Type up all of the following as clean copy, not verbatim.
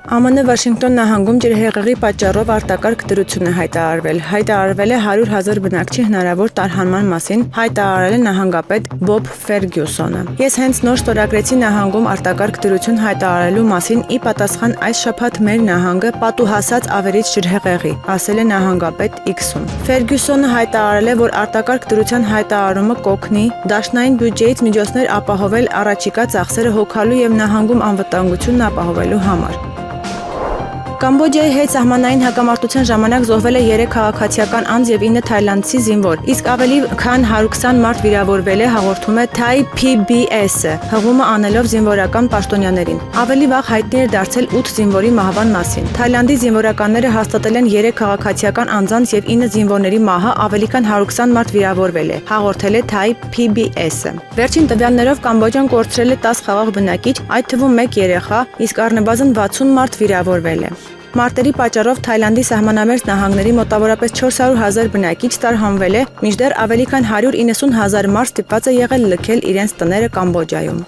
ԱՄՆ Վաշինգտոն նահանգում ջրհեղեղի պատճառով արտակարգ դրություն է հայտարարվել։ Հայտարարվել է 100,000 բնակչի հնարավոր տարհանման մասին, հայտարարել է նահանգապետ Բոբ Ֆերգյուսոնը։ Ես հենց նոր ստորագրեցի նահանգում արտակարգ դրություն հայտարարելու մասին ի պատասխան այս շաբաթ մեր նահանգը պատուհասած ավերիչ ջրհեղեղի, ասել է նահանգապետ X-ում։ Ֆերգյուսոնը հայտարարել է, որ արտակարգ դրության հայտարարումը կօգնի դաշնային բյուջեից միջոցներ ապահովել առաջիկա ծախսերը հոգալու եւ նահանգում անվտանգությունն ապահովելու համար։ Կամբոջայի հետ սահմանային հակամարտության ժամանակ զոհվել է 3 քաղաքացիական անձ եւ 9 թայլանդցի զինվոր, իսկ ավելի քան 120 մարդ վիրավորվել է, հաղորդում է Thai PBS-ը, հղումը անելով զինվորական պաշտոնյաներին։ Ավելի վաղ հայտնի էր դարձել 8 զինվորի մահվան մասին։ Թայլանդի զինվորականները հաստատել են 3 քաղաքացիական անձանց եւ 9 զինվորների մահը, ավելի քան 120 մարդ վիրավորվել է, հաղորդել է Thai PBS-ը։ Վերջին տվյալներով Կամբոջան կորցրել է 10 խաղաղ բնակիչ, այդ թվում 1 երեխա, իսկ առնվազն 60 մարդ վիրավորվել է։ Մարտերի պատճառով Թայլանդի սահմանամերձ նահանգների մոտավորապես 400,000 բնակիչ տարհանվել է, մինչդեռ ավելի քան 190,000 մարդ ստիպված է եղել լքել իրենց տները Կամբոջայում։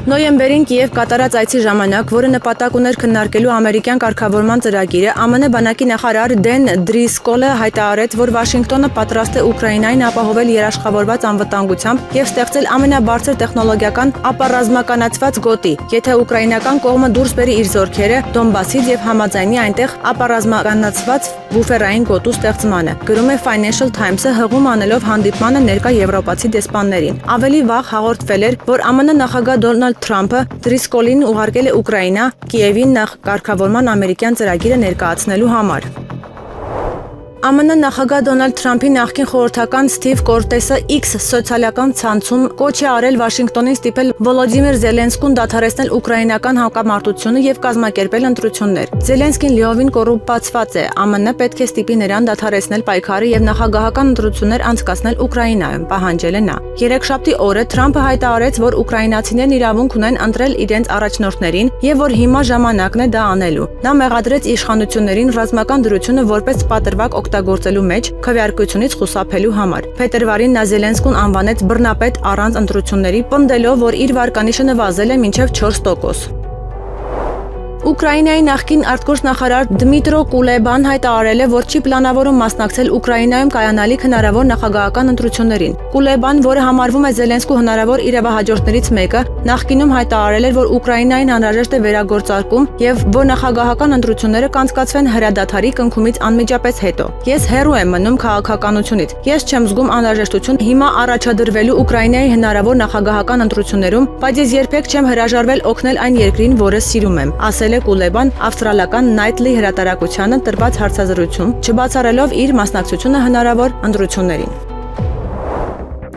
Նոյեմբերին Կիև կատարած այցի ժամանակ, որը նպատակ ուներ քննարկելու ամերիկյան կարգավորման ծրագիրը, ԱՄՆ բանակի նախարար Դեն Դրիսկոլը հայտարարեց, որ Վաշինգտոնը պատրաստ է Ուկրաինային ապահովել երաշխավորված անվտանգությամբ եւ ստեղծել ամենաբարձր տեխնոլոգիական ապառազմականացված գոտի, եթե ուկրաինական կողմը դուրս բերի իր զորքերը Դոնբասից եւ համաձայնի այնտեղ ապառազմականացված բուֆերային գոտու ստեղծմանը, գրում է Financial Times-ը հղում անելով հանդիպմանը ներկա եվրոպացի դեսպաններին։ Ավելի վաղ հաղորդվել էր, որ ԱՄՆ նախագահ Դոնալդ Թրամփը Դրիսկոլին ուղարկել է Ուկրաինա, Կիևին կարգավորման ամերիկյան ծրագիրը ներկայացնելու համար։ ԱՄՆ նախագահ Դոնալդ Թրամփի նախկին խորհրդական Սթիվ Կորտեսը X սոցիալական ցանցում կոչ է արել Վաշինգտոնին ստիպել Վոլոդիմիր Զելենսկուն դադարեցնել ուկրաինական հակամարտությունը եւ կազմակերպել ընտրություններ։ Զելենսկին լիովին կոռուպացված է, ԱՄՆ պետք է ստիպի նրան դադարեցնել պայքարը եւ նախագահական ընտրություններ անցկացնել Ուկրաինայում, պահանջել է նա։ Երեքշաբթի օրը Թրամփը հայտարարեց, որ ուկրաինացիներն իրավունք ունեն ընտրել իրենց առաջնորդներին եւ որ հիմա ժամանակն է դա անելու։ Նա մեղադրեց իշխանություններին ռազմական դրությունը որպես պատրվակ օգտագործելու մեջ քվեարկությունից խուսափելու համար։ Փետրվարին նա Զելենսկուն անվանեց բռնապետ առանց ընտրությունների, պնդելով, որ իր վարկանիշը նվազել է մինչև 4%։ Ուկրաինայի նախկին արտգործնախարար Դմիտրո Կուլեբան հայտարարել է, որ չի պլանավորում մասնակցել Ուկրաինայում կայանալիք հնարավոր նախագահական ընտրություններին։ Կուլեբան, որը համարվում է Զելենսկու հնարավոր իրավահաջորդներից մեկը, նախկինում հայտարարել էր, որ Ուկրաինային անհրաժեշտ է վերագործարկում եւ որ նախագահական ընտրությունները կանցկացվեն հրադադարի կնքումից անմիջապես հետո։ Ես հեռու եմ մնում քաղաքականությունից։ Ես չեմ զգում անհրաժեշտություն հիմա առաջադրվելու Ուկրաինայի հնարավոր նախագահական ընտրություններում, բայց ես երբեք չեմ հրաժարվել օգնել այն երկրին, որը սիրում եմ, ասել է Կուլեբան ավստրալական Nightly հրատարակությանը տրված հարցազրույցում, չբացառելով իր մասնակցությունը հնարավոր ընտրություններին։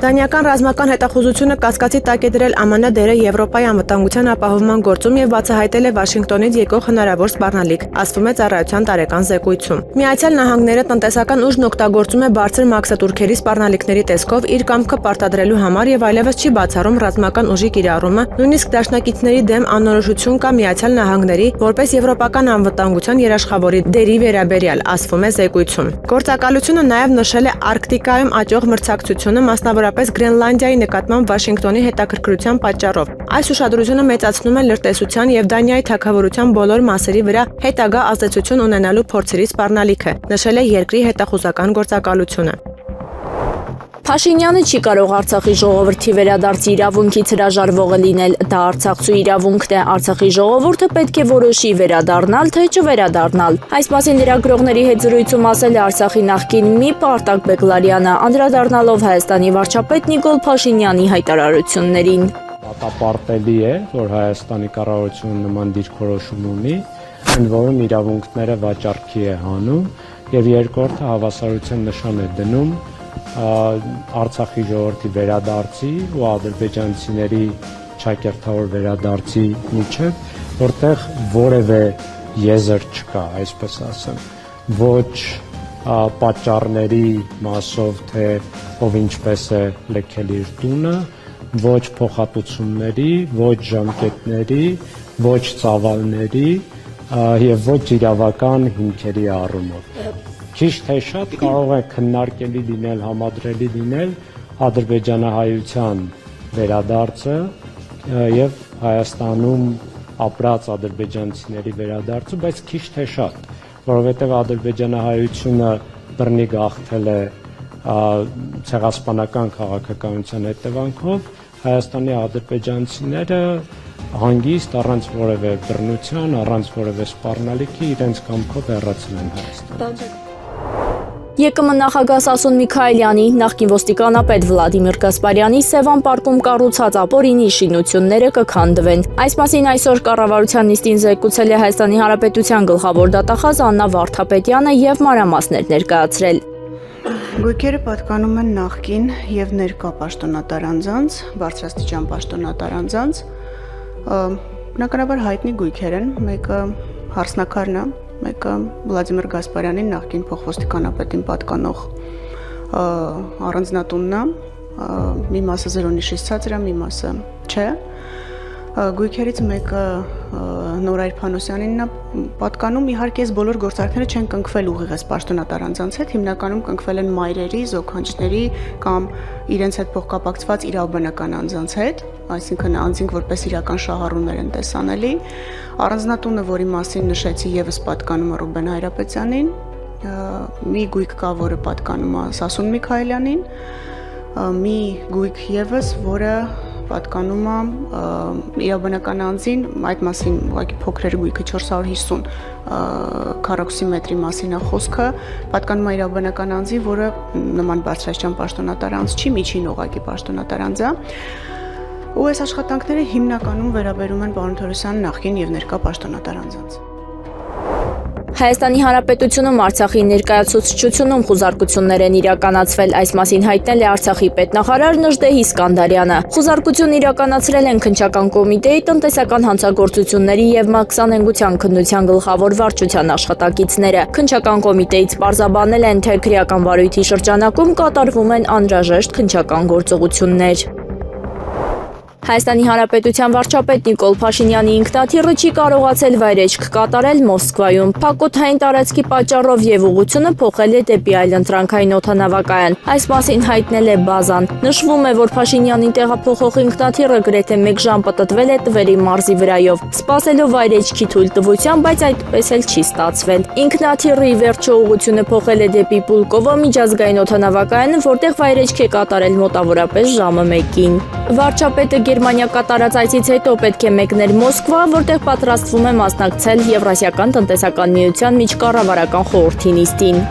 Դանիական ռազմական հետախուզությունը կասկածի տակ է դրել ԱՄՆ դերը Եվրոպայի անվտանգության ապահովման գործում եւ բացահայտել է Վաշինգտոնից եկող հնարավոր սպառնալիք, ասվում է Ծառայության տարեկան զեկույցում։ Միացյալ Նահանգները տնտեսական ուժն օգտագործում է բարձր մաքսատուրքերի սպառնալիքների տեսքով իր կամքը պարտադրելու համար եւ այլևս չի բացառում ռազմական ուժի կիրառումը, նույնիսկ դաշնակիցների դեմ անորոշություն կա Միացյալ Նահանգների որպես եվրոպական անվտանգության երաշխավորի դերի վերաբերյալ, ասվում է զեկույցում։ Գործակալությունը նաեւ նշել է Արկտիկայում աճող մրցակցությունը մասնավորապես Գրենլանդիայի նկատմամբ Վաշինգտոնի հետաքրքրության պատճառով։ Այս ուշադրությունը մեծացնում է լրտեսության եւ Դանիայի թագավորության բոլոր մասերի վրա հետագա ազդեցություն ունենալու փորձերի սպառնալիքը, նշել է երկրի հետախուզական գործակալությունը։ Փաշինյանը չի կարող Արցախի ժողովրդի վերադարձի իրավունքից հրաժարվողը լինել, դա արցախցու իրավունքն է, Արցախի ժողովուրդը պետք է որոշի վերադառնալ, թե չվերադառնալ։ Այս մասին լրագրողների հետ զրույցում ասել է Արցախի նախկին ՄԻՊ Արտակ Բեգլարյանը, անդրադառնալով Հայաստանի վարչապետ Նիկոլ Փաշինյանի հայտարարություններին։ Պատապարտելի է, որ Հայաստանի կառավարությունը նման դիրքորոշում ունի, ընդ որում իրավունքները վաճառքի է հանում եւ երկրորդը հավասարության նշան է դնում Արցախի ժողովրդի վերադարձի ու ադրբեջանցիների ճակերտավոր վերադարձի միջև, որտեղ որևէ եզր չկա, այսպես ասեմ, ոչ պատճառների մասով, թե ով ինչպես է լքել իր տունը, ոչ փոխհատուցումների, ոչ ժամկետների, ոչ ծավալների եւ ոչ իրավական հիմքերի առումով։ Ճիշտ թե շատ կարող է քննարկելի լինել, համադրելի լինել ադրբեջանահայության վերադարձը եւ Հայաստանում ապրած ադրբեջանցիների վերադարձը, բայց քիչ թե շատ, որովհետև ադրբեջանահայությունը բռնի գաղթել է ցեղասպանական քաղաքականության հետևանքով, Հայաստանի ադրբեջանցիները հանգիստ առանց որևէ բռնության, առանց որևէ սպառնալիքի իրենց կամքով հեռացել են Հայաստան։ ԵԿՄ նախագահ Սասուն Միքայելյանի, նախկին ոստիկանապետ Վլադիմիր Գասպարյանի Սևան պարկում կառուցած ապօրինի շինությունները կքանդվեն։ Այս մասին այսօր կառավարության նիստին զեկուցել է Հայաստանի Հանրապետության գլխավոր դատախազ Աննա Վարդապետյանը եւ մանրամասներ ներկայացրել։ Գույքերը պատկանում են նախկին եւ ներկա պաշտոնատար անձանց, բարձրաստիճան պաշտոնատար անձանց, բնականաբար հայտնի գույքեր են, մեկը Հարսնակարն է, մեկը Վլադիմիր Գասպարյանին նախկին փոխոստիկանապետին պատկանող առանձնատունն է, մի մասը 0-ից ցածր է, մի մասը չէ։ Գույքերից մեկը Նորայր Փանոսյանինն է պատկանում, իհարկե այս բոլոր գործարքները չեն կնքվել ուղիղ այս պաշտոնատար անձանց հետ, հիմնականում կնքվել են մայրերի, զոքանչների կամ իրենց հետ փոխկապակցված իրավաբանական անձանց հետ, այսինքն անձինք որպես իրական շահառուներ են տեսանելի։ Առանձնատունը, որի մասին նշեցի, եւս պատկանում է Ռուբեն Հայրապետյանին, մի գույք կա, որը պատկանում է Սասուն Միքայելյանին, մի գույք եւս, որը պատկանում է իրավաբանական անձին, այդ մասին ուղղակի փոքրեր գույքը 450 քառակուսի մետրի մասին է խոսքը, պատկանում է իրավաբանական անձի, որը նման բարձրաստիճան պաշտոնատար անձ չի, միջին ուղղակի պաշտոնատար անձ է։ Ու այս աշխատանքները հիմնականում վերաբերում են պարոն Թորոսյանի նախկին եւ ներկա պաշտոնատար անձանց։ Հայաստանի Հանրապետությունում Արցախի ներկայացուցչությունում խուզարկություններ են իրականացվել, այս մասին հայտնել է Արցախի պետնախարար Նժդեհ Իսկանդարյանը։ Խուզարկություն իրականացրել են Քննչական կոմիտեի տնտեսական հանցագործությունների եւ մաքսանենգության քննության գլխավոր վարչության աշխատակիցները։ Քննչական կոմիտեից պարզաբանել են, թե քրեական վարույթի շրջանակում կատարվում են անհրաժեշտ քննչական գործողություններ։ Հայաստանի Հանրապետության վարչապետ Նիկոլ Փաշինյանի ինքնաթիռը չի կարողացել վայրեջք կատարել Մոսկվայում։ Փակոթային տարածքի պատճառով եւ ուղղությունը փոխել է դեպի այլընտրանքային օդանավակայան։ Այս մասին հայտնել է բազան։ Նշվում է, որ Փաշինյանին տեղափոխող ինքնաթիռը գրեթե 1 ժամ պտտվել է Տվերի մարզի վրայով, սպասելով վայրեջքի թույլտվության, բայց այդպես էլ չի ստացվել։ Ինքնաթիռի վերջո ուղղությունը փոխել է դեպի Պուլկովո միջազգային օդանավակայանը, որտեղ վայրեջք է կատարել մոտավորապես ժամը 1-ին։ Վարչապետը Գերմանիա կատարած այցից հետո պետք է մեկներ Մոսկվա, որտեղ պատրաստվում է մասնակցել Եվրասիական տնտեսական միության միջկառավարական խորհրդի նիստին։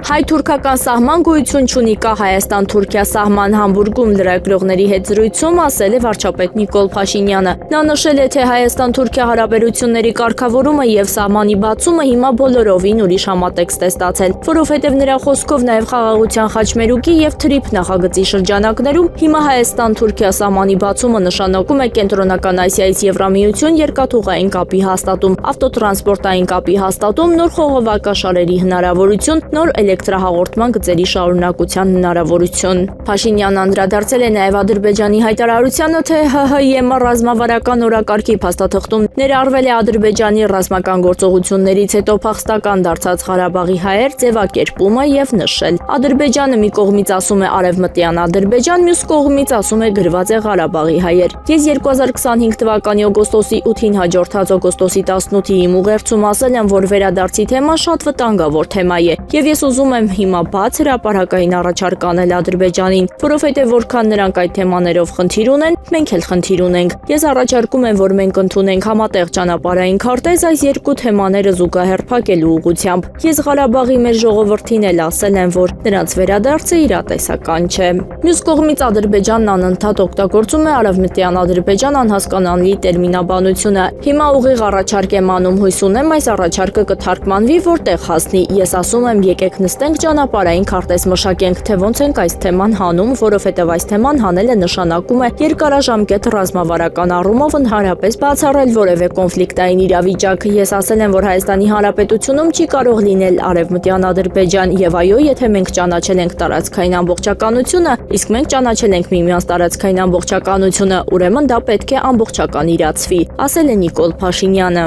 Հայ-թուրքական սահման գոյություն չունի, կա Հայաստան-Թուրքիա սահման Համբուրգում լրագրողների հետ զրույցում ասել է վարչապետ Նիկոլ Փաշինյանը։ Նա նշել է, թե Հայաստան-Թուրքիա հարաբերությունների կարգավորումը եւ սահմանի բացումը հիմա բոլորովին ուրիշ համատեքստ է ստացել, որովհետեւ նրա խոսքով նաեւ խաղաղության խաչմերուկի եւ թրիփ նախագծի շրջանակներում հիմա Հայաստան-Թուրքիա սահմանի բացումը նշանակում է Կենտրոնական Ասիայից Եվրամիություն երկաթուղային կապի հաստատում, ավտոտրանսպորտային կապի հաստատում, նոր խողովակաշարերի հնարավորություն, նոր էլեկտրահաղորդման գծերի շարունակության հնարավորություն։ Փաշինյանն անդրադարձել է նաև Ադրբեջանի հայտարարությանը, թե ՀՀ-ԵՄ ռազմավարական օրակարգի փաստաթղթում ներառվել է Ադրբեջանի ռազմական գործողություններից հետո փախստական դարձած Ղարաբաղի հայեր ձևակերպումը եւ նշել. Ադրբեջանը մի կողմից ասում է արևմտյան Ադրբեջան, մյուս կողմից ասում է գրված է Ղարաբաղի հայեր։ Ես 2025 թվականի օգոստոսի 8-ին հաջորդած օգոստոսի 18-ի իմ ուղերձում ասել եմ, որ վերադարձի թեման շատ վտանգավոր թեմա է եւ ես ուզում եմ հիմա բաց հրապարակային առաջարկ անել Ադրբեջանին, որովհետև որքան նրանք այդ թեմաներով խնդիր ունեն, մենք էլ խնդիր ունենք։ Ես առաջարկում եմ, որ մենք ընդունենք համատեղ ճանապարհային քարտեզ այս երկու թեմաները զուգահեռ փակելու ուղղությամբ։ Ես Ղարաբաղի մեր ժողովրդին էլ ասել եմ, որ նրանց վերադարձը իրատեսական չէ։ Մյուս կողմից Ադրբեջանն անընդհատ օգտագործում է արևմտյան Ադրբեջան անհասկանալի տերմինաբանությունը։ Հիմա ուղիղ առաջարկ եմ անում, հույս ունեմ այս առաջարկը կթարգմանվի, որտեղ հասնի։ Ես ասում եմ, եկեք նստենք ճանապարհային քարտեզ մշակենք, թե ոնց ենք այս թեման հանում, որովհետև այս թեման հանելը նշանակում է երկարաժամկետ ռազմավարական առումով ընդհանրապես բացառել որևէ կոնֆլիկտային իրավիճակ։ Ես ասել եմ, որ Հայաստանի Հանրապետությունում չի կարող լինել արևմտյան Ադրբեջան եւ այո, եթե մենք ճանաչել ենք տարածքային ամբողջականությունը, իսկ մենք ճանաչել ենք միմյանց տարածքային ամբողջականությունը, ուրեմն դա պետք է ամբողջական իրացվի, ասել է Նիկոլ Փաշինյանը։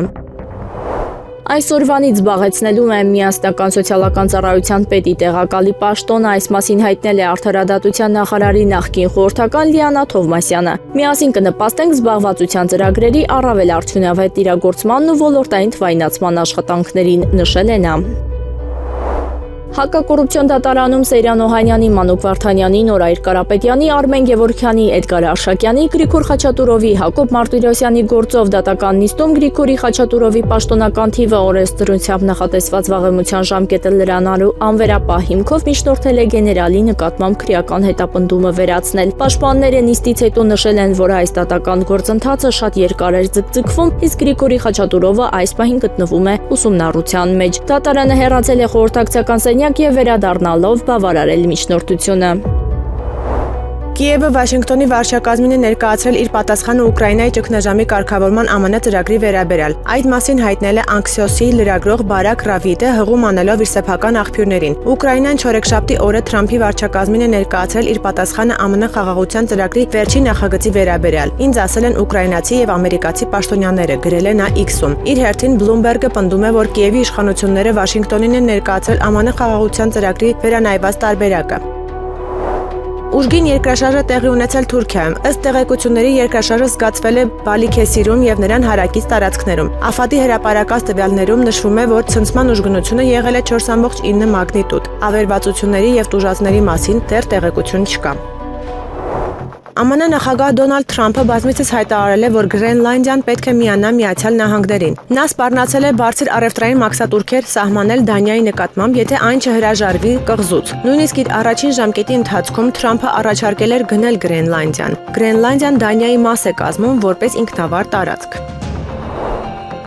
Այսօրվանից զբաղեցնելու է միասնական սոցիալական ծառայության պետի տեղակալի պաշտոնը, այս մասին հայտնել է Արդարադատության նախարարի նախկին խորհրդական Լիանա Թովմասյանը։ Միասին կնպաստենք զբաղվածության ծրագրերի առավել արդյունավետ իրագործմանն ու ոլորտային թվայնացման աշխատանքներին, նշել է նա։ Հակակոռուպցիոն դատարանում Սեյրան Օհանյանի, Մանուկ Վարդանյանի, Նորայր Կարապետյանի, Արմեն Գևորգյանի, Էդգար Արշակյանի, Գրիգոր Խաչատուրովի, Հակոբ Մարտիրոսյանի գործով դատական նիստում Գրիգորի Խաչատուրովի պաշտոնական թիվը օրենսդրությամբ նախատեսված վաղեմության ժամկետը լրանալու անվերապահ հիմքով միջնորդել է գեներալի նկատմամբ քրեական հետապնդումը վերացնել։ Պաշտպանները նիստից հետո նշել են, որ այս դատական գործընթացը շատ երկար էր ձգձգվում, իսկ Գրիգորի Խաչատուրովը այս պահին գտնվում է ուսումնառության մեջ։ Դատարանը հեռացել է խորհրդակցական սենյակ եւ վերադառնալով բավարարել միջնորդությունը։ Կիևը Վաշինգտոնի վարչակազմին է ներկայացրել իր պատասխանը Ուկրաինայի ճգնաժամի կարգավորման ԱՄՆ ծրագրի վերաբերյալ։ Այդ մասին հայտնել է Axios-ի լրագրող Բարակ Ռավիտը, հղում անելով իր սեփական աղբյուրներին։ Ուկրաինան չորեքշաբթի օրը Թրամփի վարչակազմին է ներկայացրել իր պատասխանը ԱՄՆ խաղաղության ծրագրի վերջին նախագծի վերաբերյալ։ Ինձ ասել են ուկրաինացի եւ ամերիկացի պաշտոնյաները, գրել է նա X-ում։ Իր հերթին Bloomberg-ը պնդում է, որ Կիևի իշխանությունները Վաշինգտոնին են ներկայացրել ԱՄՆ խաղաղության ծրագրի վերանայված տարբերակը։ Ուժգին երկրաշարժը տեղի ունեցել Թուրքիայում։ Ըստ տեղեկությունների երկրաշարժը զգացվել է Բալիքեսիրում եւ նրան հարակից տարածքներում։ ԱՖԱԴ-ի հրապարակած տվյալներում նշվում է, որ ցնցման ուժգնությունը եղել է 4.9 մագնիտուդ։ Ավերվածությունների եւ տուժածների մասին դեռ տեղեկություն չկա։ ԱՄՆ նախագահ Դոնալդ Թրամփը բազմիցս հայտարարել է, որ Գրենլանդիան պետք է միանա Միացյալ Նահանգներին։ Նա սպառնացել է բարձր առևտրային մաքսատուրքեր սահմանել Դանիայի նկատմամբ, եթե այն չհրաժարվի կղզուց։ Նույնիսկ իր առաջին ժամկետի ընթացքում Թրամփը առաջարկել էր գնել Գրենլանդիան։ Գրենլանդիան Դանիայի մաս է կազմում որպես ինքնավար տարածք։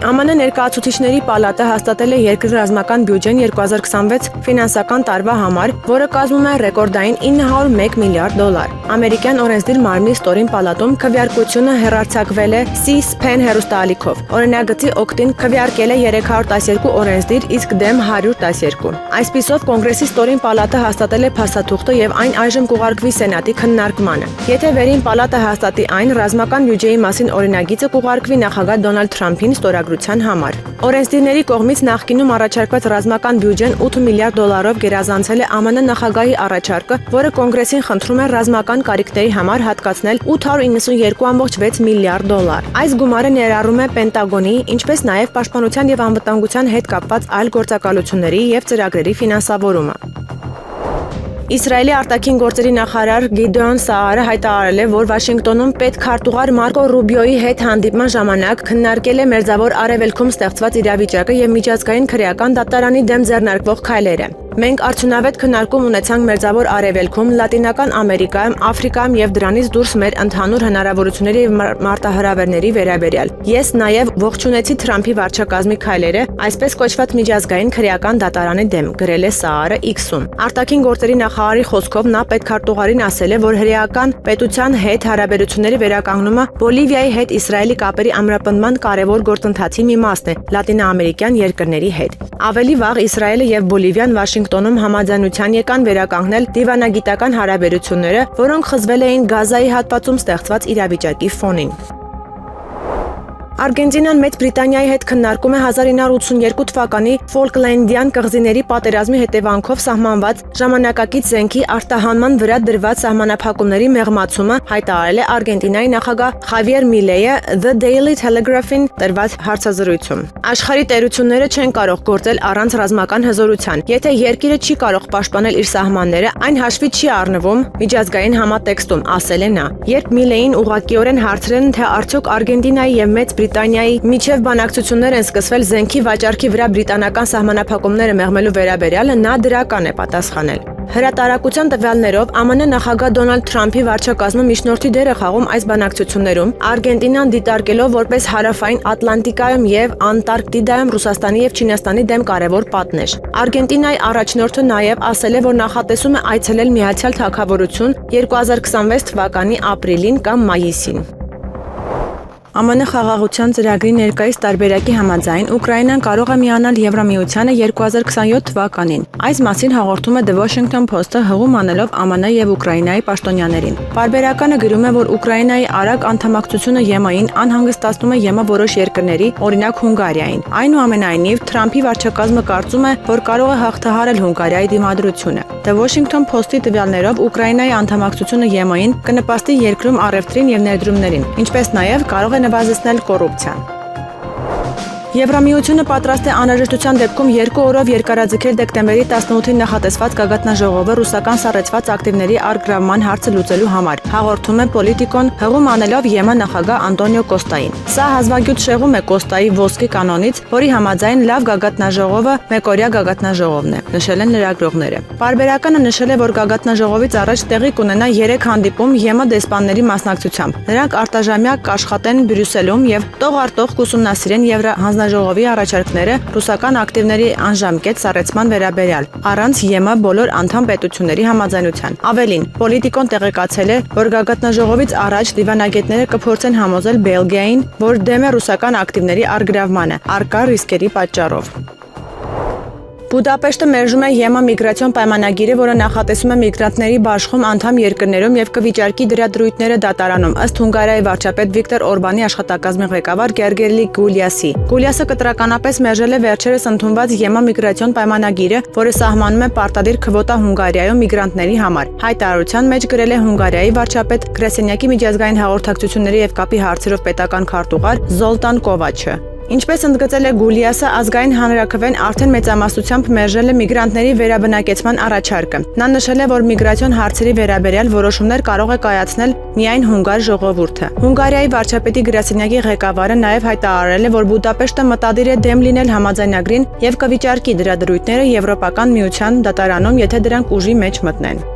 ԱՄՆ ներկայացուցիչների պալատը հաստատել է երկրի ռազմական բյուջեն 2026 ֆինանսական տարվա համար, որը կազմում է ռեկորդային $901 միլիարդ։ Ամերիկյան օրենսդիր մարմնի ստորին պալատում քվեարկությունը հեռարձակվել է C-SPAN հեռուստաալիքով։ Օրինագծի օգտին քվեարկել է 312 օրենսդիր, իսկ դեմ 112։ Այսպիսով Կոնգրեսի ստորին պալատը հաստատել է փաստաթուղթը եւ այն այժմ կուղարկվի Սենատի քննարկմանը։ Եթե վերին պալատը հաստատի այն, ռազմական բյուջեի մասին օրինագիծը կուղարկվի նախագահ Դոնալդ Թրամփին ստորագրության համար։ Օրենսդիրների կողմից նախկինում առաջարկված ռազմական բյուջեն $8 միլիարդ գերազանցել է ԱՄՆ նախագահի առաջարկը, որը Կոնգրեսին խնդրում է ռազմական կարիքների համար հատկացնել $892.6 միլիարդ։ Այս գումարը ներառում է Պենտագոնի, ինչպես նաև պաշտպանության եւ անվտանգության հետ կապված այլ գործակալությունների եւ ծրագրերի ֆինանսավորումը։ Իսրայելի արտաքին գործերի նախարար Գիդեոն Սաարը հայտարարել է, որ Վաշինգտոնում պետքարտուղար Մարկո Ռուբիոյի հետ հանդիպման ժամանակ քննարկել է Մերձավոր Արևելքում ստեղծված իրավիճակը եւ միջազգային քրեական դատարանի դեմ ձեռնարկվող քայլերը։ Մենք արդյունավետ քննարկում ունեցանք Մերձավոր Արևելքում, Լատինական Ամերիկայում, Աֆրիկայում եւ դրանից դուրս մեր ընդհանուր հնարավորությունների եւ մարտահրավերների վերաբերյալ։ Ես նաեւ ողջունեցի Թրամփի վարչակազմի քայլերը, այսպես կոչված միջազգային քրեական դատարանի դեմ, գրել է Սաարը X-ում։ Արտաքին գործերի նախարարի խոսքով նա պետքարտուղարին ասել է, որ հրեական պետության հետ հարաբերությունների վերականգնումը Բոլիվիայի հետ Իսրայելի կապերի ամրապնդման կարևոր գործընթացի մի մասն է լատինաամերիկյան երկրների հետ։ Ավելի վաղ Իսրայելը եւ Բոլիվիան Վաշինգտոնում համաձայնության եկան վերականգնել դիվանագիտական հարաբերությունները, որոնք խզվել էին Գազայի հատվածում ստեղծված իրավիճակի ֆոնին։ Արգենտինան Մեծ Բրիտանիայի հետ քննարկում է 1982 թվականի Ֆոլկլենդյան կղզիների պատերազմի հետևանքով սահմանված ժամանակակից զենքի արտահանման վրա դրված սահմանափակումների մեղմացումը, հայտարարել է Արգենտինայի նախագահ Խավիեր Միլեյը The Daily Telegraph-ին տրված հարցազրույցում։ Աշխարհի տերությունները չեն կարող գործել առանց ռազմական հզորության։ Եթե երկիրը չի կարող պաշտպանել իր սահմանները, այն հաշվի չի առնվում միջազգային համատեքստում, ասել է նա։ Երբ Միլեին ուղղակիորեն հարցրել են, թե արդյոք Արգենտինայի եւ Մեծ Բրիտանիայի միջև բանակցություններ են սկսվել զենքի վաճառքի վրա բրիտանական սահմանափակումները մեղմելու վերաբերյալ, նա դրական է պատասխանել։ Հրատարակության տվյալներով ԱՄՆ նախագահ Դոնալդ Թրամփի վարչակազմը միջնորդի դեր է խաղում այս բանակցություններում, Արգենտինան դիտարկելով որպես հարավային Ատլանտիկայում եւ Անտարկտիդայում Ռուսաստանի եւ Չինաստանի դեմ կարևոր պատնեշ։ Արգենտինայի առաջնորդը նաեւ ասել է, որ նախատեսում է այցելել Միացյալ Թագավորություն 2026 թվականի ապրիլին կամ մայիսին։ ԱՄՆ խաղաղության ծրագրի ներկայիս տարբերակի համաձայն Ուկրաինան կարող է միանալ Եվրամիությանը 2027 թվականին։ Այս մասին հաղորդում է The Washington Post-ը հղում անելով ԱՄՆ եւ Ուկրաինայի պաշտոնյաներին։ Պարբերականը գրում է, որ Ուկրաինայի արագ անդամակցությունը ԵՄ-ին անհանգստացնում է ԵՄ որոշ երկրների, օրինակ Հունգարիային։ Այնուամենայնիվ, Թրամփի վարչակազմը կարծում է, որ կարող է հաղթահարել Հունգարիայի դիմադրությունը։ The Washington Post-ի տվյալներով Ուկրաինայի անդամակցությունը ԵՄ-ին կնպաստի երկրում առևտրին եւ ներդրումներին, ինչպես նաեւ կարող է նվազեցնել կոռուպցիան։ Եվրամիությունը պատրաստ է անհրաժեշտության դեպքում 2 օրով երկարաձգել դեկտեմբերի 18-ին նախատեսված գագաթնաժողովը ռուսական սառեցված ակտիվների առգրավման հարցը լուծելու համար, հաղորդում է Պոլիտիկոն հղում անելով ԵՄ նախագահ Անտոնիո Կոստային։ Սա հազվագյուտ շեղում է Կոստայի ոսկի կանոնից, որի համաձայն լավ գագաթնաժողովը մեկօրյա գագաթնաժողովն է, նշել են լրագրողները։ Պարբերականը նշել է, որ գագաթնաժողովից առաջ տեղի կունենա 3 հանդիպում ԵՄ դեսպանների մասնակցությամբ։ Նրանք արտաժամյա կաշխատեն Բրյուսելում եւ տող առ տող կուսումնասիրեն Եվրահանձնաժողովի առաջարկները ռուսական ակտիվների անժամկետ սառեցման վերաբերյալ, առանց ԵՄ բոլոր անդամ պետությունների համաձայնության։ Ավելին, Պոլիտիկոն տեղեկացել է, որ գագաթնաժողովից առաջ դիվանագետները կփորձեն համոզել Բելգիային, որ դեմ է ռուսական ակտիվների առգրավմանը, առկա ռիսկերի պատճառով։ Բուդապեշտը մերժում է ԵՄ միգրացիոն պայմանագիրը, որը նախատեսում է միգրանտների բաշխում անդամ երկրներում եւ կվիճարկի դրա դրույթները դատարանում, ըստ Հունգարիայի վարչապետ Վիկտոր Օրբանի աշխատակազմի ղեկավար Գերգելի Գուլիասի։ Գուլիասը կտրականապես մերժել է վերջերս ընդունված ԵՄ միգրացիոն պայմանագիրը, որը սահմանում է պարտադիր քվոտա Հունգարիայում միգրանտների համար։ Հայտարարության մեջ գրել է Հունգարիայի վարչապետ Գրասենյակի միջազգային հաղորդակցությունների եւ կապի հարցերով պետական քարտուղար Զոլտան Կովաչը։ Ինչպես ընդգծել է Գուլիասը, ազգային հանրաքվեն արդեն մեծամասնությամբ մերժել է միգրանտների վերաբնակեցման առաջարկը։ Նա նշել է, որ միգրացիոն հարցերի վերաբերյալ որոշումներ կարող է կայացնել միայն հունգար ժողովուրդը։ Հունգարիայի վարչապետի գրասենյակի ղեկավարը նաև հայտարարել է, որ Բուդապեշտը մտադիր է դեմ լինել համաձայնագրին եւ կվիճարկի դրա դրույթները Եվրոպական միության դատարանում, եթե դրանք ուժի մեջ մտնեն։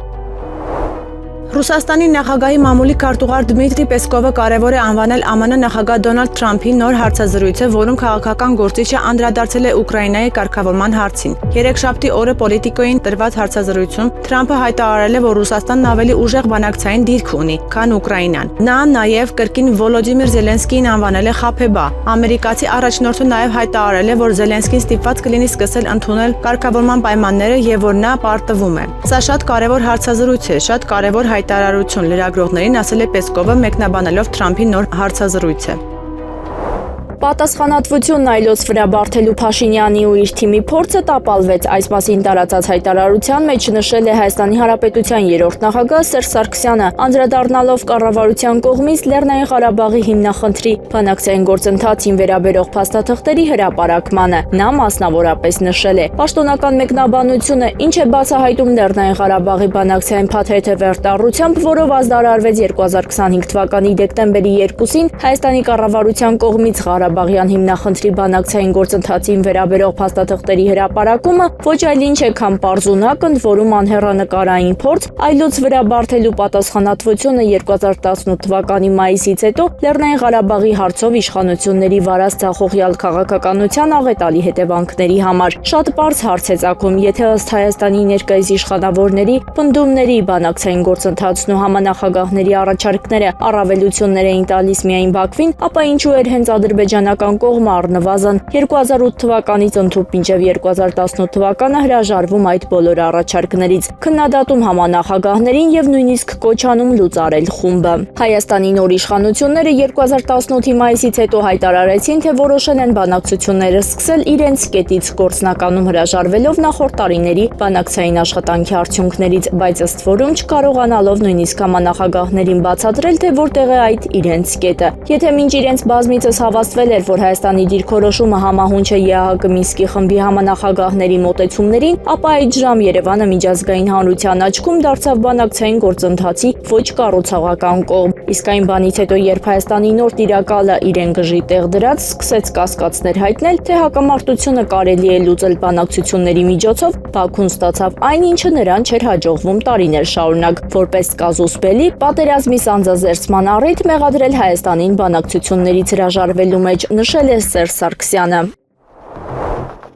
Ռուսաստանի նախագահի մամուլի քարտուղար Դմիտրի Պեսկովը կարևոր է անվանել ԱՄՆ նախագահ Դոնալդ Թրամփի նոր հարցազրույցը, որում քաղաքական գործիչը անդրադարձել է Ուկրաինայի կարգավորման հարցին։ Երեքշաբթի օրը Պոլիտիկոյին տրված հարցազրույցում Թրամփը հայտարարել է, որ Ռուսաստանն ավելի ուժեղ բանակցային դիրք ունի, քան Ուկրաինան։ Նա նաև կրկին Վոլոդիմիր Զելենսկիին անվանել է խաբեբա։ Ամերիկացի առաջնորդը նաև հայտարարել է, որ Զելենսկին ստիպված կլինի սկսել ընդունել կարգավորման պայմանները եւ որ նա պարտվում է։ Սա շատ կարևոր հարցազրույց է, շատ կարևոր հայտարարություն լրագրողներին ասել է Պեսկովը մեկնաբանելով Թրամփի նոր հարցազրույցը։ Պատասխանատվությունն այլոց վրա բարթելու Փաշինյանի ու իր թիմի փորձը տապալվեց, այս մասին տարածած հայտարարության մեջ նշել է Հայաստանի Հանրապետության երրորդ նախագահ Սերժ Սարգսյանը, անդրադառնալով կառավարության կողմից Լեռնային Ղարաբաղի հիմնախնդրի բանակցային գործընթացին վերաբերող փաստաթղթերի հրապարակմանը։ Նա մասնավորապես նշել է. «Պաշտոնական մեկնաբանությունը ինչ է բացահայտում Լեռնային Ղարաբաղի բանակցային փաթեթը վերտառությամբ, որով ազդարարվեց 2025 թվականի դեկտեմբերի 2-ին Հայաստանի կառավարության կողմից Ղարաբաղյան հիմնախնդրի բանակցային գործընթացին վերաբերող փաստաթղթերի հրապարակումը ոչ այլ ինչ է, քան պարզունակ, ընդ որում անհեռանկարային փորձ այլոց վրա բարթելու պատասխանատվությունը 2018 թվականի մայիսից հետո Լեռնային Ղարաբաղի հարցով իշխանությունների վարած ցախողյալ քաղաքականության աղետալի հետևանքների համար։ Շատ պարզ հարց է ծագում, եթե ըստ Հայաստանի ներկայիս իշխանավորների պնդումների բանակցային գործընթացն ու համանախագահների առաջարկները առավելություններ էին տալիս միայն Բաքվին, ապա ինչու էր հենց ադրբեջանական կողմը առնվազն 2008 թվականից ընդհուպ մինչև 2018 թվականը հրաժարվում այդ բոլոր առաջարկներից, քննադատում համանախագահներին եւ նույնիսկ կոչանում լուծարել խումբը։ Հայաստանի նոր իշխանությունները 2018-ի մայիսից հետո հայտարարեցին, թե որոշել են բանակցությունները սկսել իրենց կետից գործնականում հրաժարվելով նախորդ տարիների բանակցային աշխատանքի արդյունքներից, բայց ըստ որում չկարողանալով նույնիսկ համանախագահներին բացատրել, թե որտեղ է այդ իրենց կետը։ Եթե մինչ իրենց բազմիցս հավաստվել էր, որ Հայաստանի դիրքորոշումը համահունչ է ԵԱՀԿ Մինսկի խմբի համանախագահների մոտեցումներին, ապա այդ ժամ Երևանը միջազգային հանրության աչքում դարձավ բանակցային գործընթացի ոչ կառուցողական կողմ։ Իսկ այն բանից հետո, երբ Հայաստանի նոր տիրակալը իրեն գժի տեղ դրած, սկսեց կասկածներ հայտնել, թե հակամարտությունը կարելի է լուծել բանակցությունների միջոցով, Բաքուն ստացավ այն, ինչը նրան չէր հաջողվում տարիներ շարունակ, որպես կազուս բելի պատերազմի սանձազերծման առիթ մեղադրել Հայաստանին բանակցություններից հրաժարվելու մեջ, նշել է Սերժ Սարգսյանը։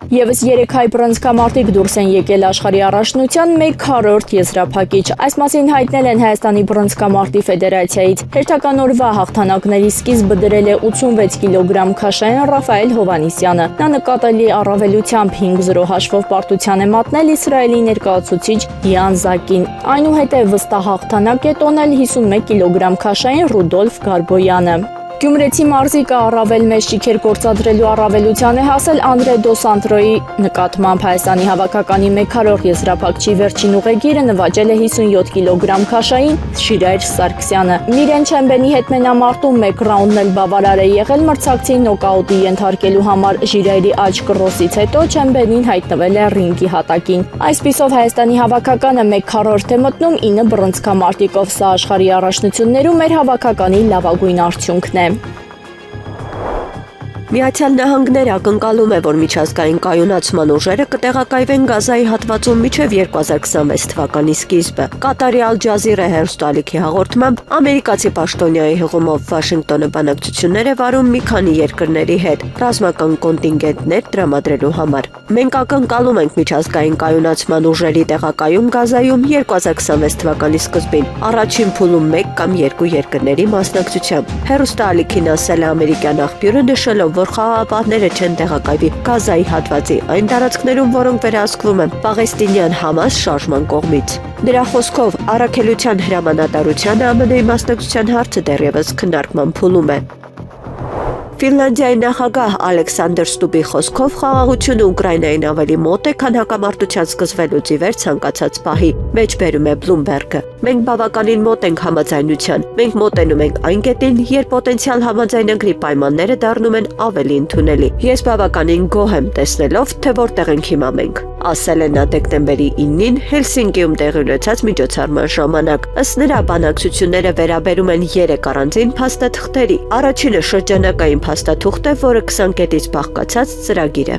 Եվս 3 հայ բռնցքամարտիկ դուրս են եկել աշխարհի առաջնության 1/4 եզրափակիչ։ Այս մասին հայտնել են Հայաստանի բռնցքամարտի ֆեդերացիայից։ Հերթական օրվա հաղթանակների սկիզբը դրել է 86 կիլոգրամ քաշային Ռաֆայել Հովանիսյանը։ Նա նկատելի առավելությամբ 5-0 հաշվով պարտության է մատնել Իսրայելի ներկայացուցիչ Յան Զակին։ Այնուհետև վստահ հաղթանակ է տոնել 51 կիլոգրամ քաշային Ռուդոլֆ Գարբոյանը։ Գյումրեցի մարզիկը առավել մեծ ճիքեր գործադրելու առավելության է հասել Անդրե Դո Սանտրոյի նկատմամբ Հայաստանի հավաքականի 1/4 եզրափակչի վերջին ուղեգիրը նվաճել է 57 կիլոգրամ քաշային Շիրայր Սարգսյանը։ Միրեն Չեմբենի հետ մենամարտում 1 ռաունդն էլ բավարար է եղել մրցակցին նոկաուտի ենթարկելու համար։ Ժիրայրի աջ կրոսից հետո Չեմբենին հայտնվել է ռինգի հատակին։ Այսպիսով Հայաստանի հավաքականը 1/4 է մտնում 9 բռնցքամարտիկով։ Սա աշխարհի առաջնություններում մեր հավաքականի լավագույն արդյունքն է։ Միացյալ Նահանգները ակնկալում է, որ միջազգային կայունացման ուժերը կտեղակայվեն Գազայի հատվածում մինչև 2026 թվականի սկիզբը։ Կատարի Ալ Ջազիրա հեռուստաալիքի հաղորդմամբ ամերիկացի պաշտոնյայի հղումով Վաշինգտոնը բանակցություններ է վարում մի քանի երկրների հետ ռազմական կոնտինգենտներ տրամադրելու համար։ Մենք ակնկալում ենք միջազգային կայունացման ուժերի տեղակայում Գազայում 2026 թվականի սկզբին առաջին փուլում 1 կամ 2 երկրների մասնակցությամբ։ Հեռուստաալիքին ասել է ամերիկյան աղբյուրը, նշելով, որ խաղաղապահները չեն տեղակայվի Գազայի հատվածի այն տարածքներում, որոնք վերահսկվում են պաղեստինյան Համաս շարժման կողմից։ Նրա խոսքով առաքելության հրամանատարությանը ԱՄՆ-ի մասնակցության հարցը դեռևս քննարկման փուլում է։ Ֆինլանդիայի նախագահ Ալեքսանդր Ստուբի խոսքով խաղաղությունը Ուկրաինային ավելի մոտ է, քան հակամարտության սկսվելուց ի վեր ցանկացած պահի, մեջբերում է Բլումբերգը։ Մենք բավականին մոտ ենք համաձայնության։ Մենք մոտենում ենք այն կետին, երբ պոտենցիալ համաձայնագրի պայմանները դառնում են ավելի ընդունելի։ Ես բավականին գոհ եմ տեսնելով, թե որտեղ ենք հիմա մենք, ասել է նա դեկտեմբերի 9-ին Հելսինկիում տեղի ունեցած միջոցառման ժամանակ։ Ըստ նրա բանակցությունները վերաբերում են 3 առանձին փաստաթղթերի։ Առաջինը շրջանակային փաստաթուղթ է, որը 20 կետից բաղկացած ծրագիր է։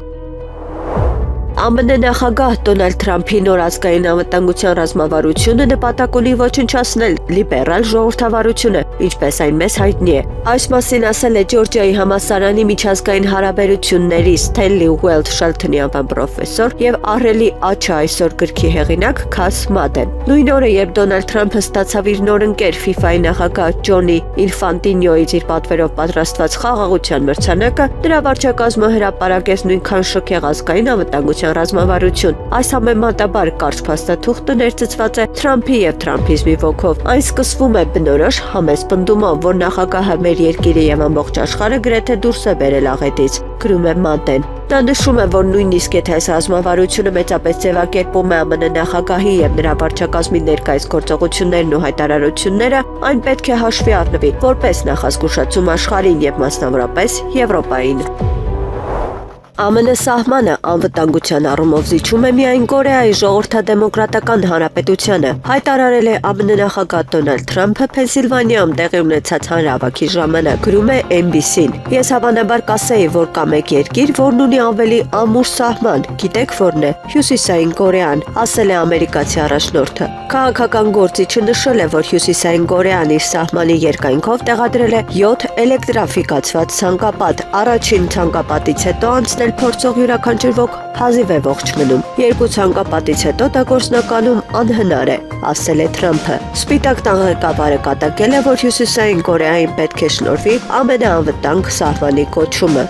ԱՄՆ նախագահ Դոնալդ Թրամփի նոր ազգային անվտանգության ռազմավարությունը նպատակ ունի ոչնչացնել լիբերալ ժողովրդավարությունը, ինչպես այն մեզ հայտնի է։ Այս մասին ասել է Ջորջիայի համալսարանի միջազգային հարաբերությունների Ստենլի Ուելթշելթոնի անվան պրոֆեսոր եւ Ահռելի Աչը այսօր գրքի հեղինակ Քաս Մադեն։ Նույն օրը, երբ Դոնալդ Թրամփը ստացավ իր նոր ընկեր FIFA-ի նախագահ Ջոնի Ինֆանտինյոից իր պատվերով պատրաստված խաղաղության մրցանակը, նրա վարչակազմը հրապարակեց նույնքան շքեղ ազգային անվտանգության ռազմավարություն։ Այս համեմատաբար կարճ փաստաթուղթը ներծծված է Թրամփի եւ Թրամփիզմի ոգով։ Այն սկսվում է բնորոշ համեստ պնդումով, որ նախագահը մեր երկիրը եւ ամբողջ աշխարհը գրեթե դուրս է բերել աղետից, գրում է Մատեն։ Նա նշում է, որ նույնիսկ եթե այս ռազմավարությունը մեծապես ձևակերպում է ԱՄՆ նախագահի եւ նրա վարչակազմի ներկայիս գործողություններն ու հայտարարությունները, այն պետք է հաշվի առնվի որպես նախազգուշացում աշխարհին եւ մասնավորապես Եվրոպային։ ԱՄՆ սահմանը անվտանգության առումով զիջում է միայն Կորեայի ժողովրդադեմոկրատական հանրապետությանը, հայտարարել է ԱՄՆ նախագահ Դոնալդ Թրամփը Փենսիլվանիայում տեղի ունեցած հանրահավաքի ժամանակ, գրում է NBC-ն։ Ես հավանաբար կասեի, որ կա մեկ երկիր, որն ունի ավելի ամուր սահման, գիտեք որն է, Հյուսիսային Կորեան, ասել է ամերիկացի առաջնորդը։ Քաղաքական գործիչը նշել է, որ Հյուսիսային Կորեան իր սահմանի երկայնքով տեղադրել է 7 էլեկտրաֆիկացված ցանկապատ, առաջին ցանկապատից հետո անցնել փորձող յուրաքանչյուր ոք հազիվ է ողջ մնում։ 2 ցանկապատից հետո դա գործնականում անհնար է, ասել է Թրամփը։ Սպիտակ տան ղեկավարը կատակել է, որ Հյուսիսային Կորեային պետք է շնորհվի ամենաանվտանգ սահմանի կոչումը։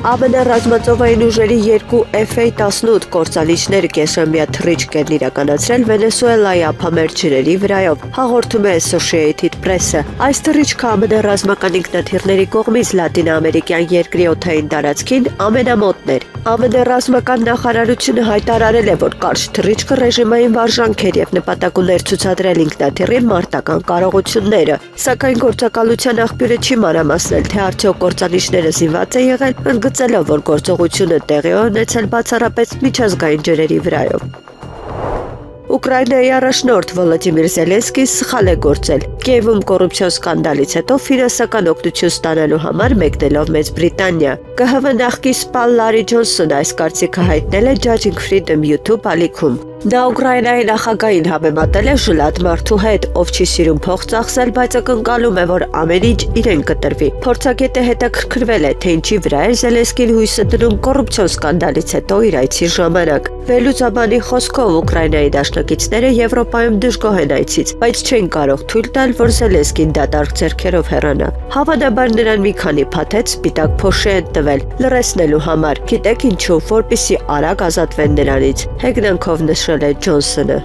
ԱՄՆ ռազմածովային ուժերի 2 F-18 կործանիչներ կեսամյա թռիչք են իրականացրել Վենեսուելայի ափամերձ ջրերի վրայով, հաղորդում է Associated Press-ը։ Այս թռիչքը ԱՄՆ ռազմական ինքնաթիռների կողմից լատինաամերիկյան երկրի օդային տարածքին ամենամոտն էր։ ԱՄՆ ռազմական նախարարությունը հայտարարել է, որ կարճ թռիչքը ռեժիմային վարժանք էր եւ նպատակ ուներ ցուցադրել ինքնաթիռի մարտական կարողությունները, սակայն գործակալության աղբյուրը չի մանրամասնել, թե արդյոք կործանիչները զինված է եղել, ընդգծելով, որ գործողությունը տեղի է ունեցել բացառապես միջազգային ջրերի վրայով։ Ուկրաինայի առաջնորդ Վոլոդիմիր Զելենսկին սխալ է գործել։ Կիևում կոռուպցիոն սկանդալից հետո ֆինանսական օգնություն ստանալու համար մեկնելով Մեծ Բրիտանիա։ ԿՀՎ նախկին սպա Լարի Ջոնսոնը այս կարծիքը հայտնել է Judging Freedom YouTube ալիքում։ Դա Ուկրաինայի նախագահին համեմատել է ժլատ մարդու հետ, ով չի սիրում փող ծախսել, բայց ակնկալում է, որ ամեն ինչ իրեն կտրվի։ Փորձագետը հետաքրքրվել է, թե ինչի վրա է Զելենսկին հույսը դնում կոռուպցիոն սկանդալից հետո իր այցի ժամանակ։ Վերլուծաբանի խոսքով Ուկրաինայի դաշնակիցները Եվրոպայում դժգոհ են այցից, բայց չեն կարող թույլ տալ, որ Զելենսկին դատարկ ձեռքերով հեռանա։ Հավանաբար նրան մի քանի փաթեթ սպիտակ փոշի են տվել լրացնելու համար։ Գիտեք ինչու, որպեսզի արագ ազատվեն նրանից։ Հեգնանքով նշել է Ջոնսոնը։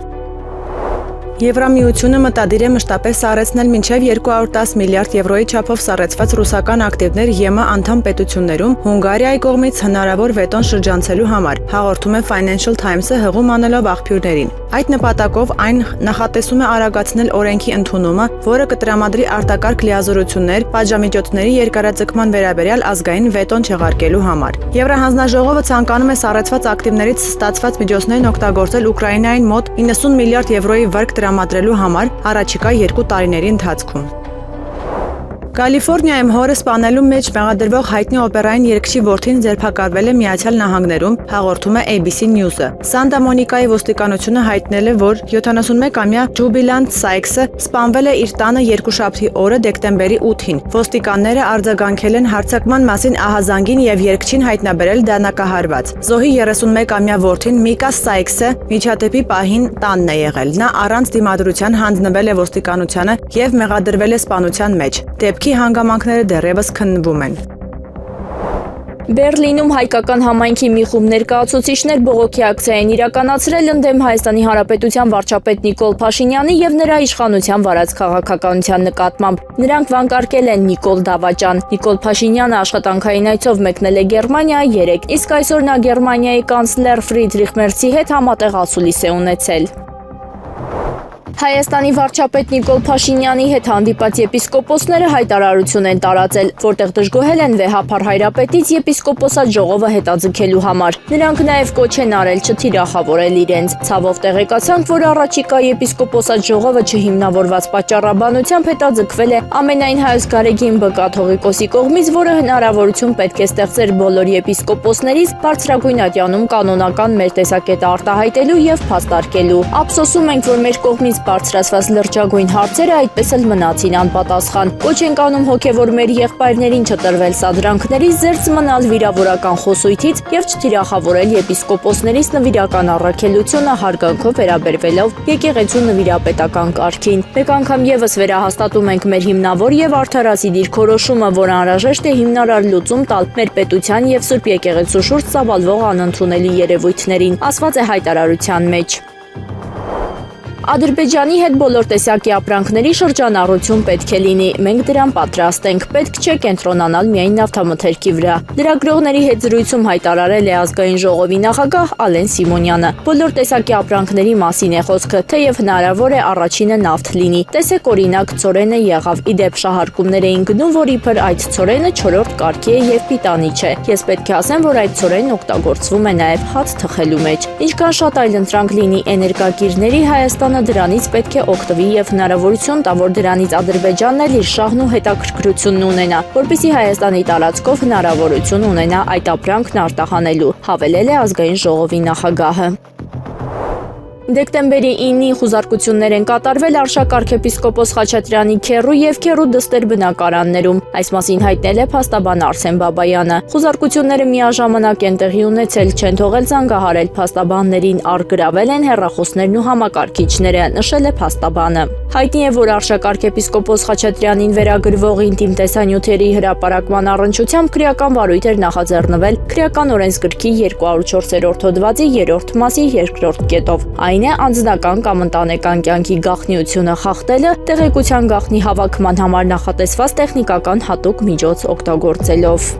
Եվրամիությունը մտադիր է մշտապես սառեցնել մինչև 210 միլիարդ եվրոյի չափով սառեցված ռուսական ակտիվներ ԵՄ անդամ պետություններում Հունգարիայի կողմից հնարավոր վետոն շրջանցելու համար, հաղորդում է Financial Times-ը հղում անելով աղբյուրներին։ Այդ նպատակով այն նախատեսում է արագացնել օրենքի ընդունումը, որը կտրամադրի արտակարգ լիազորություններ պատժամիջոցների երկարաձգման վերաբերյալ ազգային վետոն չեղարկելու համար։ Եվրահանձնաժողովը ցանկանում է սառեցված ակտիվներից ստացված միջոցներն օգտագործել Ուկրաինային մոտ 90 միլիարդ եվրոյի վարկ տրամադրելու համար առաջիկա 2 տարիների ընթացքում։ Կալիֆոռնիայում հորը սպանելու մեջ մեղադրվող հայտնի օպերային երգչի որդին ձերբակալվել է Միացյալ Նահանգներում, հաղորդում է ABC News-ը։ Սանտա Մոնիկայի ոստիկանությունը հայտնել է, որ 71-ամյա Ջուբիլանտ Սայքսը սպանվել է իր տանը երկուշաբթի օրը դեկտեմբերի 8-ին։ Ոստիկանները արձագանքել են հարձակման մասին ահազանգին եւ երգչին հայտնաբերել դանակահարված։ Զոհի 31-ամյա որդին Միկա Սայքսը միջադեպի պահին տանն է եղել։ Նա առանց դիմադրության հանձնվել է ոստիկանությանը եւ մեղադրվել է սպանության մեջ։ Դեպքի հանգամանքները դեռևս քննվում են։ Բերլինում հայկական համայնքի մի խումբ ներկայացուցիչներ բողոքի ակցիա են իրականացրել ընդդեմ Հայաստանի Հանրապետության վարչապետ Նիկոլ Փաշինյանի եւ նրա իշխանության վարած քաղաքականության նկատմամբ։ Նրանք վանկարկել են Նիկոլ Դավաճան։ Նիկոլ Փաշինյանը աշխատանքային այցով մեկնել է Գերմանիա 3, իսկ այսօր նա Գերմանիայի կանցլեր Ֆրիդրիխ Մերցի հետ համատեղ ասուլիս է ունեցել։ Հայաստանի վարչապետ Նիկոլ Փաշինյանի հետ հանդիպած եպիսկոպոսները հայտարարություն են տարածել, որտեղ դժգոհել են վեհափառ հայրապետից եպիսկոպոսատ ժողովը հետաձգելու համար։ Նրանք նաև կոչ են արել չթիրախավորել իրենց։ Ցավով տեղեկացանք, որ առաջիկա եպիսկոպոսատ ժողովը չհիմնավորված պատճառաբանությամբ հետաձգվել է ամենայն հայոց Գարեգին Բկա Թողիկոսի կողմից, որը հնարավորություն պետք է ստեղծեր բոլոր եպիսկոպոսներից բարձրագույն ատյանում կանոնական մեր տեսակետը արտահայտելու եւ փաստարկելու։ Ափսոսում ենք, որ մեր կողմից բարձրացված լրջագույն հարցերը այդպես էլ մնացին անպատասխան։ Կոչ ենք անում հոգևոր մեր եղբայրներին չտրվել սադրանքներից, զերծ մնալ վիրավորական խոսույթից եւ չթիրախավորել եպիսկոպոսներից նվիրական առաքելությունը հարգանքով վերաբերվելով եկեղեցու նվիրապետական կարգին։ Մեկ անգամ եւս վերահաստատում ենք մեր հիմնավոր եւ արդարացի դիրքորոշումը, որ անհրաժեշտ է հիմնարար լուծում տալ մեր պետության եւ Սուրբ եկեղեցու շուրջ ծավալվող անընդունելի երևույթներին, ասված է հայտարարության մեջ։ Ադրբեջանի հետ բոլոր տեսակի ապրանքների շրջանառություն պետք է լինի, մենք դրան պատրաստ ենք, պետք չէ կենտրոնանալ միայն նավթամթերքի վրա։ Լրագրողների հետ զրույցում հայտարարել է ազգային ժողովի նախագահ Ալեն Սիմոնյանը։ Բոլոր տեսակի ապրանքների մասին է խոսքը, թեև հնարավոր է առաջինը նավթ լինի։ Տեսեք օրինակ ծորենը եղավ, իդեպ շահարկումներ էին գնում, որ իբր այդ ծորենը 4-րդ կարգի է եւ պիտանի չէ։ Ես պետք է ասեմ, որ այդ ծորենն օգտագործվում է նաեւ հաց թխելու մեջ։ Ինչքան շատ այլընտրանք լինի էներգակիրների, Հայաստանը դրանից պետք է օգտվի եւ հնարավորություն տա, որ դրանից Ադրբեջանն էլ իր շահն ու հետաքրքրությունն ունենա, որպեսզի Հայաստանի տարածքով հնարավորություն ունենա այդ ապրանքն արտահանելու, հավելել է ազգային ժողովի նախագահը։ Դեկտեմբերի 9-ի խուզարկություններ են կատարվել Արշակարգ եպիսկոպոս Խաչատրյանի քեռու եւ քեռու դստեր բնակարաններում։ Այս մասին հայտնել է փաստաբան Արսեն Բաբայանը։ Խուզարկությունները միաժամանակ են տեղի ունեցել, չեն թողել զանգահարել փաստաբաններին, առգրավել են հեռախոսներն ու համակարգիչները, նշել է փաստաբանը։ Հայտնի է, որ Արշակարգ եպիսկոպոս Խաչատրյանին վերագրվող ինտիմ տեսանյութերի հրապարակման առնչությամբ քրեական վարույթ էր նախաձեռնվել Քրեական օրենսգրքի 204-րդ հոդվածի 3-րդ մասի 2-րդ կետով։ Այն է անձնական կամ ընտանեկան կյանքի գաղտնիությունը խախտելը տեղեկության գաղտնի հավաքման համար նախատեսված տեխնիկական հատուկ միջոց օգտագործելով։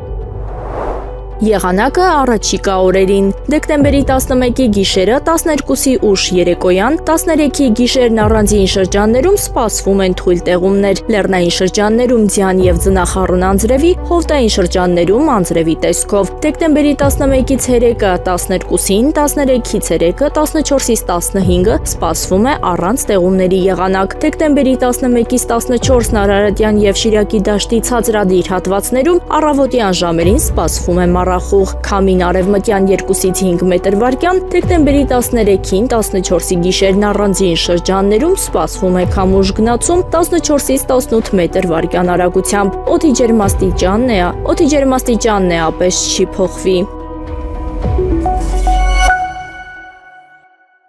Եղանակը առաջիկա օրերին։ Դեկտեմբերի 11-ի գիշերը 12-ի ուշ երեկոյան, 13-ի գիշերն առանձին շրջաններում սպասվում են թույլ տեղումներ։ Լեռնային շրջաններում ձյան եւ ձնախառն անձրևի, հովտային շրջաններում անձրևի տեսքով։ Դեկտեմբերի 11-ից ցերեկը 12-ին, 13-ից ցերեկը 14-ից 15-ը սպասվում է առանց տեղումների եղանակ։ Դեկտեմբերի 11-ից 14-ն Արարատյան եւ Շիրակի դաշտի ցածրադիր հատվածներում առավոտյան ժամերին սպասվում է քառախուղ, քամին արևմտյան 2-ից 5 մետր վարկյան, դեկտեմբերի 13-ին 14-ի գիշերն առանձին շրջաններում սպասվում է քամուշ գնացում 14-ից 18 մետր վարկյան արագությամբ, օդի ջերմաստիճանն է, ապես չի փոխվի։